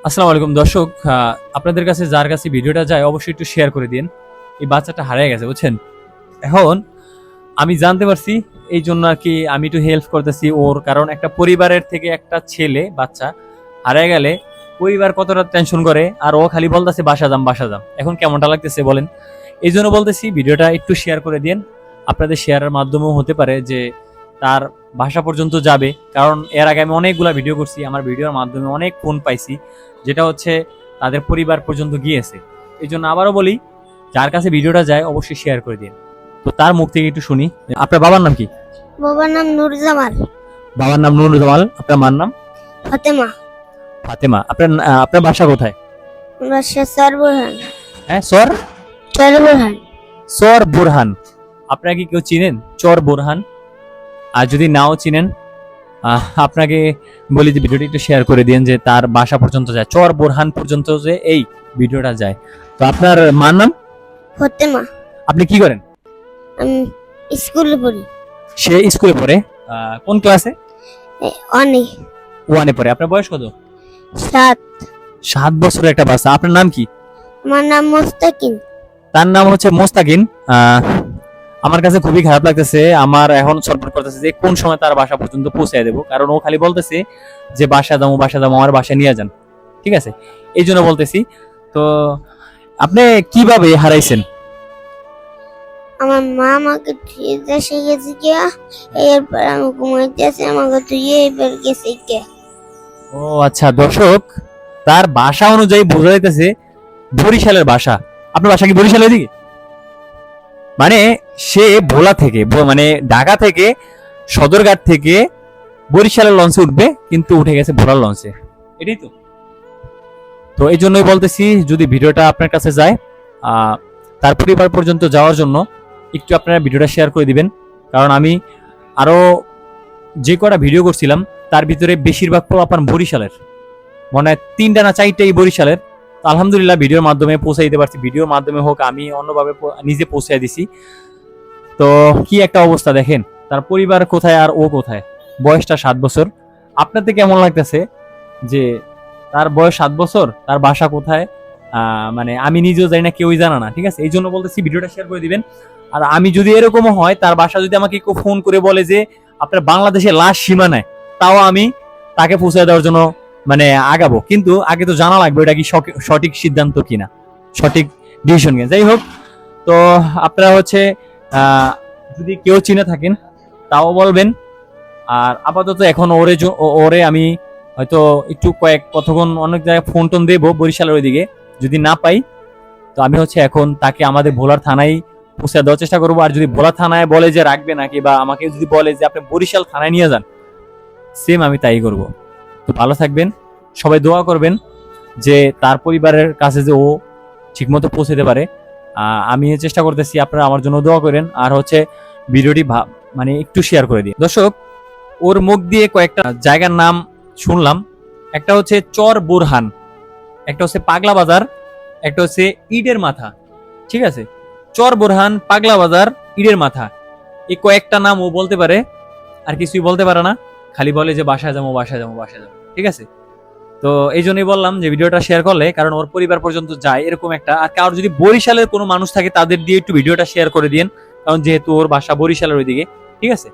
আসসালামু আলাইকুম দর্শক, আপনাদের কাছে যার কাছে ভিডিওটা যায় অবশ্যই একটু শেয়ার করে দিন। এই বাচ্চাটা হারিয়ে গেছে বুঝছেন। এখন আমি জানতে পারছি, এই জন্য আর কি আমি একটু হেল্প করতেছি ওর, কারণ একটা পরিবারের থেকে একটা ছেলে বাচ্চা হারিয়ে গেলে পরিবার কতটা টেনশন করে, আর ও খালি বলতেছে বাসা যাম বাসা যাম। এখন কেমনটা লাগতেছে বলেন। এই জন্য বলতেছি ভিডিওটা একটু শেয়ার করে দিন। আপনাদের শেয়ারের মাধ্যমেও হতে পারে যে তার বাসা পর্যন্ত যাবে, কারণ এর আগে আমি অনেকগুলা ভিডিও করছি, আমার ভিডিওর মাধ্যমে অনেক ফোন পাইছি যেটা হচ্ছে তাদের পরিবার পর্যন্ত গিয়েছে। এই জন্য আবারও বলি, যার কাছে ভিডিওটা যায় অবশ্যই শেয়ার করে দিন। তো তার মুখ থেকে একটু শুনি। আপনার বাবার নাম কি? বাবার নাম নুরজামাল। বাবার নাম নুরুল। আপনার মার নাম? ফাতেমা। ফাতেমা। আপনার বাসা কোথায়? বাসা সর বুরহান। হ্যাঁ, সর সর বুরহান। চর বোরহান। আপনারা কি কেউ চিনেন চর বোরহান? আর যদি নাও চিনেন, আপনাকে বলি যে ভিডিওটি একটু শেয়ার করে দিন, যে তার বাসা পর্যন্ত যায়, চর বোরহান পর্যন্ত যে এই ভিডিওটা যায়। তো আপনার মার নাম? ফাতেমা। আপনি কি করেন? আমি স্কুলে পড়ি। সে স্কুলে পড়ে। কোন ক্লাসে? অনেক। ওয়ানে পড়ে। আপনার বয়স কত? 7। 7 বছরের একটা বাচ্চা। আপনার নাম কি? আমার নাম মোস্তাকিম। তার নাম হচ্ছে মোস্তাকিন। আমার কাছে খুবই খারাপ লাগতেছে, আমার এখন ছটফট করতেছে যে কোন সময় তার বাসা পর্যন্ত পৌঁছে দেবো, কারণ ও খালি বলতেছে যে বাসা যাবো আমার বাসায় নিয়ে যান। ঠিক আছে, এই জন্য বলতেছি। তো আপনি কিভাবে হারাইছেন? আমার মা আমাকে দেশে গেছে গিয়া, এরপর আমি ঘুমাইতেছি, আমাকে তুই এবার গেছে গিয়া। ও আচ্ছা দর্শক, তার বাসা অনুযায়ী বোঝা যাইতেছে বরিশালের বাসা। আপনার বাসা কি বরিশালের দিকে? মানে সে ভোলা থেকে, মানে ঢাকা থেকে, সদরঘাট থেকে বরিশালের লঞ্চে উঠবে, কিন্তু উঠে গেছে ভোলার লঞ্চে। এটাই তো। তো এই জন্যই বলতেছি, যদি ভিডিওটা আপনার কাছে যায়, তার পরিবার পর্যন্ত যাওয়ার জন্য একটু আপনারা ভিডিওটা শেয়ার করে দিবেন। কারণ আমি আরো যে কটা ভিডিও করছিলাম তার ভিতরে বেশিরভাগ পোলাপান বরিশালের, মনে হয় 3টা না 4টাই বরিশালের। তো আলহামদুলিল্লাহ ভিডিওর মাধ্যমে পৌঁছে দিতে পারছি, ভিডিওর মাধ্যমে হোক আমি অন্যভাবে নিজে পৌঁছে দিছি। তো কি একটা অবস্থা দেখেন, তার পরিবার কোথায় আর ও কোথায়। বয়সটা 7 বছর। আপনাদের কেমন লাগতেছে যে তার বয়স 7 বছর, তার বাসা কোথায়? মানে আমি নিজেও জানি না, কেউই জানা না। ঠিক আছে, এই জন্য বলতেছি ভিডিওটা শেয়ার করে দিবেন। আর আমি যদি এরকমও হয়, তার বাসা যদি আমাকে কেউ ফোন করে বলে যে আপনার বাংলাদেশের লাশ সীমানায়, তাও আমি তাকে পৌঁছে দেওয়ার জন্য মানে আগাবো। কিন্তু আগে তো জানা লাগবে এটা কি সঠিক সিদ্ধান্ত কিনা, সঠিক ডিসিশন কিনা। যাই হোক, তো আপনারা হচ্ছে যদি কেউ চিনে থাকেন তাও বলবেন। আর আপাতত এখন ওরে আমি হয়তো একটু কতক্ষণ অনেক জায়গায় ফোন টোন দেবো বরিশালের ওইদিকে। যদি না পাই, তো আমি হচ্ছে এখন তাকে আমাদের ভোলার থানায় পৌঁছে দেওয়ার চেষ্টা করবো। আর যদি ভোলা থানায় বলে যে রাখবে নাকি, বা আমাকে যদি বলে যে আপনি বরিশাল থানায় নিয়ে যান, সেম আমি তাই করব। তো ভালো থাকবেন, সবাই দোয়া করবেন যে তার পরিবারের কাছে যে ও ঠিকমতো পৌঁছাতে পারে। আমি চেষ্টা করতেছি, আপনারা আমার জন্য দোয়া করেন। আর হচ্ছে ভিডিওটি মানে একটু শেয়ার করে দিন। দর্শক, ওর মুখ দিয়ে কয়েকটা জায়গার নাম শুনলাম। একটা হচ্ছে চর বোরহান, একটা হচ্ছে পাগলা বাজার, একটা হচ্ছে ইটের মাথা। ঠিক আছে, চর বোরহান, পাগলা বাজার, ইটের মাথা, এই কয়েকটা নাম ও বলতে পারে, আর কিছুই বলতে পারে না। খালি বলে যে বাসায় যাবো বাসায় যাবো বাসায় যাবো। ঠিক আছে, তো এই জন্যই বললাম যে ভিডিওটা শেয়ার করলে, কারণ ওর পরিবার পর্যন্ত যায় এরকম একটা। আর কারোর যদি বরিশালের কোনো মানুষ থাকে তাদের দিয়ে একটু ভিডিওটা শেয়ার করে দিন, কারণ যেহেতু ওর বাসা বরিশালের ওইদিকে। ঠিক আছে।